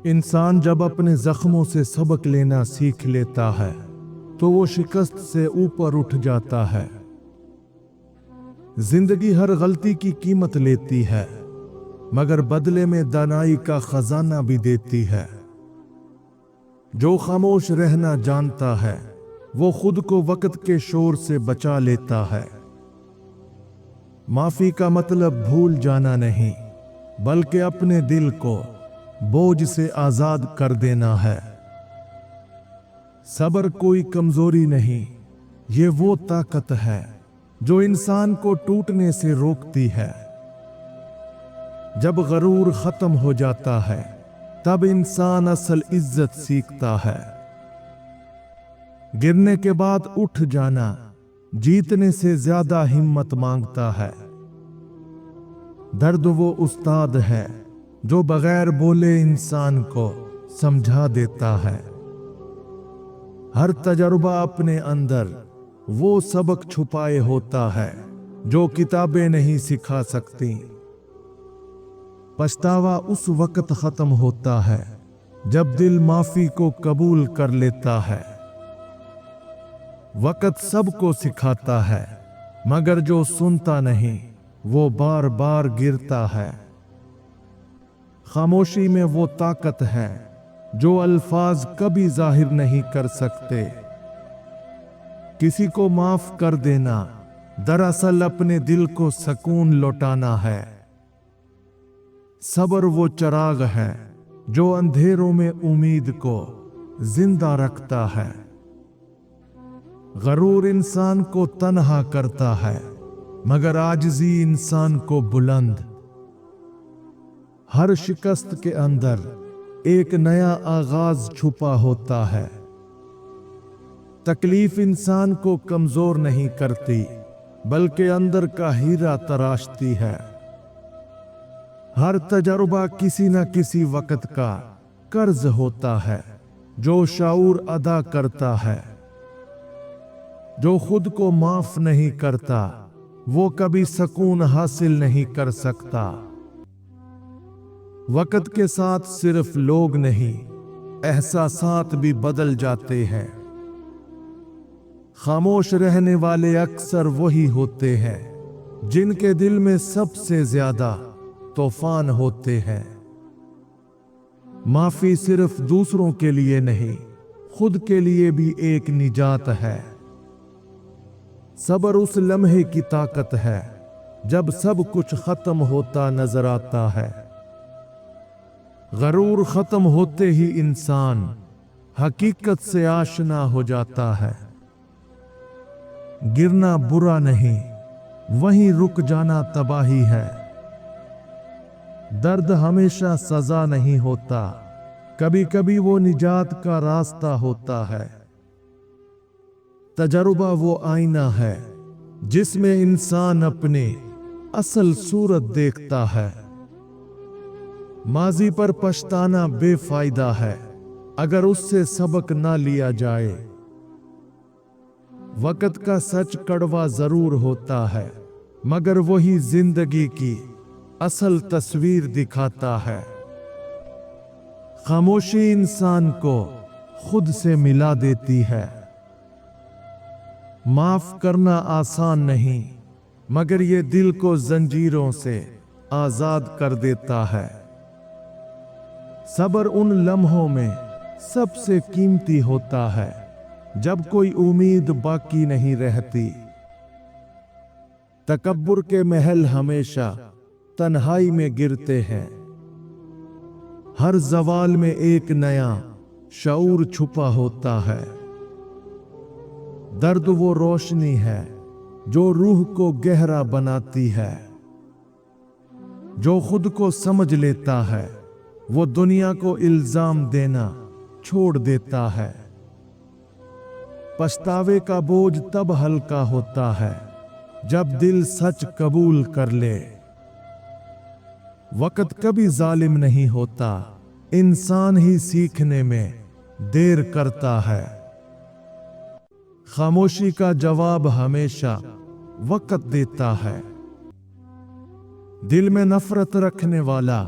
انسان جب اپنے زخموں سے سبق لینا سیکھ لیتا ہے تو وہ شکست سے اوپر اٹھ جاتا ہے۔ زندگی ہر غلطی کی قیمت لیتی ہے، مگر بدلے میں دانائی کا خزانہ بھی دیتی ہے۔ جو خاموش رہنا جانتا ہے وہ خود کو وقت کے شور سے بچا لیتا ہے۔ معافی کا مطلب بھول جانا نہیں، بلکہ اپنے دل کو بوجھ سے آزاد کر دینا ہے۔ صبر کوئی کمزوری نہیں، یہ وہ طاقت ہے جو انسان کو ٹوٹنے سے روکتی ہے۔ جب غرور ختم ہو جاتا ہے تب انسان اصل عزت سیکھتا ہے۔ گرنے کے بعد اٹھ جانا جیتنے سے زیادہ ہمت مانگتا ہے۔ درد وہ استاد ہے جو بغیر بولے انسان کو سمجھا دیتا ہے۔ ہر تجربہ اپنے اندر وہ سبق چھپائے ہوتا ہے جو کتابیں نہیں سکھا سکتی۔ پچھتاوا اس وقت ختم ہوتا ہے جب دل معافی کو قبول کر لیتا ہے۔ وقت سب کو سکھاتا ہے، مگر جو سنتا نہیں وہ بار بار گرتا ہے۔ خاموشی میں وہ طاقت ہے جو الفاظ کبھی ظاہر نہیں کر سکتے۔ کسی کو معاف کر دینا دراصل اپنے دل کو سکون لوٹانا ہے۔ صبر وہ چراغ ہے جو اندھیروں میں امید کو زندہ رکھتا ہے۔ غرور انسان کو تنہا کرتا ہے، مگر عاجزی انسان کو بلند۔ ہر شکست کے اندر ایک نیا آغاز چھپا ہوتا ہے۔ تکلیف انسان کو کمزور نہیں کرتی، بلکہ اندر کا ہیرا تراشتی ہے۔ ہر تجربہ کسی نہ کسی وقت کا قرض ہوتا ہے جو شعور ادا کرتا ہے۔ جو خود کو معاف نہیں کرتا وہ کبھی سکون حاصل نہیں کر سکتا۔ وقت کے ساتھ صرف لوگ نہیں، احساسات بھی بدل جاتے ہیں۔ خاموش رہنے والے اکثر وہی ہوتے ہیں جن کے دل میں سب سے زیادہ طوفان ہوتے ہیں۔ معافی صرف دوسروں کے لیے نہیں، خود کے لیے بھی ایک نجات ہے۔ صبر اس لمحے کی طاقت ہے جب سب کچھ ختم ہوتا نظر آتا ہے۔ غرور ختم ہوتے ہی انسان حقیقت سے آشنا ہو جاتا ہے۔ گرنا برا نہیں، وہیں رک جانا تباہی ہے۔ درد ہمیشہ سزا نہیں ہوتا، کبھی کبھی وہ نجات کا راستہ ہوتا ہے۔ تجربہ وہ آئینہ ہے جس میں انسان اپنی اصل صورت دیکھتا ہے۔ ماضی پر پچھتانا بے فائدہ ہے اگر اس سے سبق نہ لیا جائے۔ وقت کا سچ کڑوا ضرور ہوتا ہے، مگر وہی زندگی کی اصل تصویر دکھاتا ہے۔ خاموشی انسان کو خود سے ملا دیتی ہے۔ معاف کرنا آسان نہیں، مگر یہ دل کو زنجیروں سے آزاد کر دیتا ہے۔ صبر ان لمحوں میں سب سے قیمتی ہوتا ہے جب کوئی امید باقی نہیں رہتی۔ تکبر کے محل ہمیشہ تنہائی میں گرتے ہیں۔ ہر زوال میں ایک نیا شعور چھپا ہوتا ہے۔ درد وہ روشنی ہے جو روح کو گہرا بناتی ہے۔ جو خود کو سمجھ لیتا ہے وہ دنیا کو الزام دینا چھوڑ دیتا ہے۔ پچھتاوے کا بوجھ تب ہلکا ہوتا ہے جب دل سچ قبول کر لے۔ وقت کبھی ظالم نہیں ہوتا، انسان ہی سیکھنے میں دیر کرتا ہے۔ خاموشی کا جواب ہمیشہ وقت دیتا ہے۔ دل میں نفرت رکھنے والا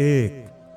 1,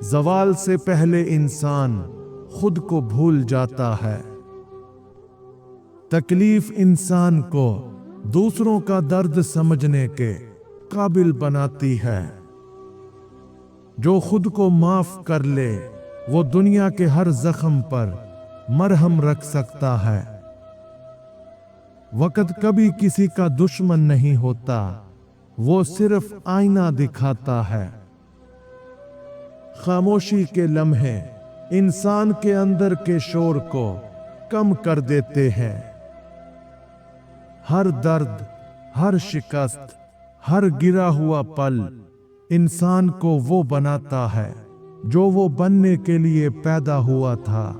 زوال سے پہلے انسان خود کو بھول جاتا ہے۔ تکلیف انسان کو دوسروں کا درد سمجھنے کے قابل بناتی ہے۔ جو خود کو معاف کر لے وہ دنیا کے ہر زخم پر مرہم رکھ سکتا ہے۔ وقت کبھی کسی کا دشمن نہیں ہوتا، وہ صرف آئینہ دکھاتا ہے۔ خاموشی کے لمحے انسان کے اندر کے شور کو کم کر دیتے ہیں۔ ہر درد، ہر شکست، ہر گرا ہوا پل انسان کو وہ بناتا ہے جو وہ بننے کے لیے پیدا ہوا تھا۔